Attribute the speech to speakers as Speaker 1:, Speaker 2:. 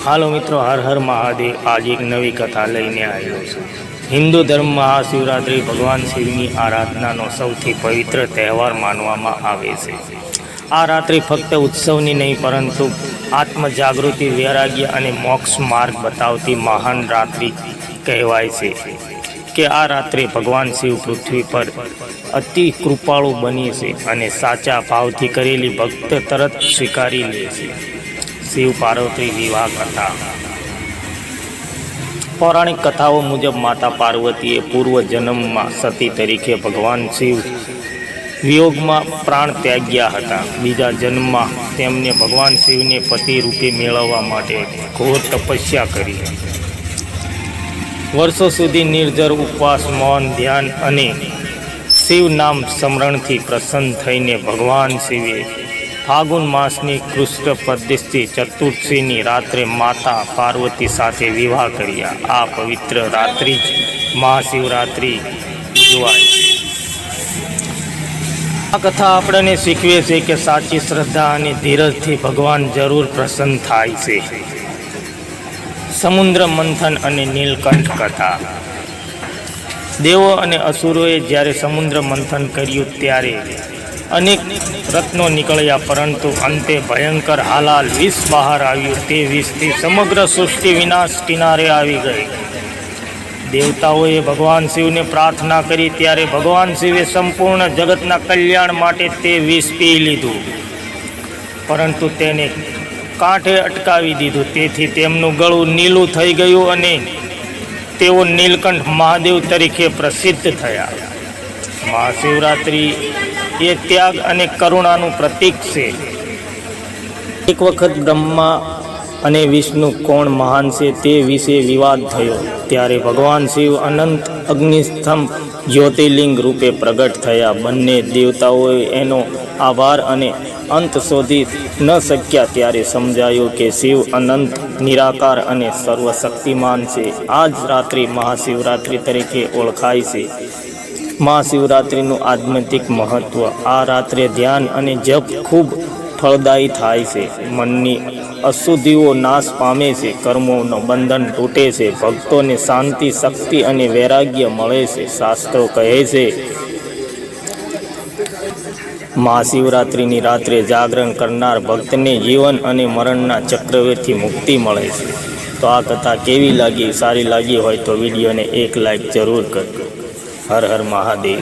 Speaker 1: હાલો મિત્રો, હર હર મહાદેવ. आज एक નવી કથા લઈને આવ્યો છું. હિન્દુ ધર્મમાં મહાશિવરાત્રિ ભગવાન શિવની આરાધનાનો સૌથી પવિત્ર તહેવાર માનવામાં આવે છે. આ રાત્રિ ફક્ત ઉત્સવની નહીં પરંતુ આત્મજાગૃતિ, વૈરાગ્ય અને મોક્ષ માર્ગ બતાવતી મહાન રાત્રિ કહેવાય છે. કે આ રાત્રે ભગવાન શિવ પૃથ્વી પર અતિ કૃપાળુ બની છે અને સાચા ભાવથી કરેલી ભક્ત તરત સ્વીકારી લે છે. શિવ પાર્વતી વિવાહ કથા. પૌરાણિક કથાઓ મુજબ માતા પાર્વતીએ પૂર્વ જન્મમાં સતી તરીકે ભગવાન શિવ વિયોગમાં પ્રાણ ત્યાગ્યા હતા. બીજા જન્મમાં તેમને ભગવાન શિવને પતિ રૂપે મેળવવા માટે ઘોર તપસ્યા કરી. વર્ષો સુધી નિર્જર ઉપવાસ, મૌન, ધ્યાન અને શિવ નામ સ્મરણથી પ્રસન્ન થઈને ભગવાન શિવે ફાગુન માસની કૃષ્ણ પદ્ધતિ ચતુર્થીની રાત્રે માતા પાર્વતી સાથે વિવાહ કર્યા. આ પવિત્ર રાત્રિ જ મહાશિવરાત્રિ કહેવાય છે. આ કથા આપણને શીખવે છે કે સાચી શ્રદ્ધા અને ધીરજથી ભગવાન જરૂર પ્રસન્ન થાય છે. સમુદ્ર મંથન અને નીલકંઠ કથા. દેવો અને અસુરોએ જ્યારે સમુદ્ર મંથન કર્યું ત્યારે અનેક રત્નો નીકળ્યા, પરંતુ અંતે ભયંકર હાલાલ વિષ બહાર આવ્યું. તે વિષથી સમગ્ર સૃષ્ટિ વિનાશ કિનારે આવી ગઈ. દેવતાઓએ ભગવાન શિવને પ્રાર્થના કરી ત્યારે ભગવાન શિવે સંપૂર્ણ જગતના કલ્યાણ માટે તે વિષ પી લીધું, પરંતુ તેને કાંઠે અટકાવી દીધું. તેથી તેમનું ગળું નીલું થઈ ગયું અને તેઓ નીલકંઠ મહાદેવ તરીકે પ્રસિદ્ધ થયા. મહાશિવરાત્રિ એ ત્યાગ અને કરુણાનું પ્રતીક છે. એક વખત બ્રહ્મા અને વિષ્ણુ કોણ મહાન છે તે વિશે વિવાદ થયો. ત્યારે ભગવાન શિવ અનંત અગ્નિસ્તંભ જ્યોતિર્લિંગ રૂપે પ્રગટ થયા. બંને દેવતાઓએ એનો આભાર અને અંત શોધી ન શક્યા ત્યારે સમજાયું કે શિવ અનંત, નિરાકાર અને સર્વશક્તિમાન છે. આ જ રાત્રિ મહાશિવરાત્રિ તરીકે ઓળખાય છે. મહાશિવરાત્રિનું આધ્યાત્મિક મહત્ત્વ. આ રાત્રે ધ્યાન અને જપ ખૂબ ફળદાયી થાય છે. મનની અશુદ્ધિઓ નાશ પામે છે, કર્મોનું બંધન તૂટે છે, ભક્તોને શાંતિ, શક્તિ અને વૈરાગ્ય મળે છે. શાસ્ત્રો કહે છે મહાશિવરાત્રિની રાત્રે જાગરણ કરનાર ભક્તને જીવન અને મરણના ચક્રવ્યૂહથી મુક્તિ મળે છે. તો આ કથા કેવી લાગી? સારી લાગી હોય તો વિડીયોને એક લાઈક જરૂર કરજો. હર હર મહાદેવ.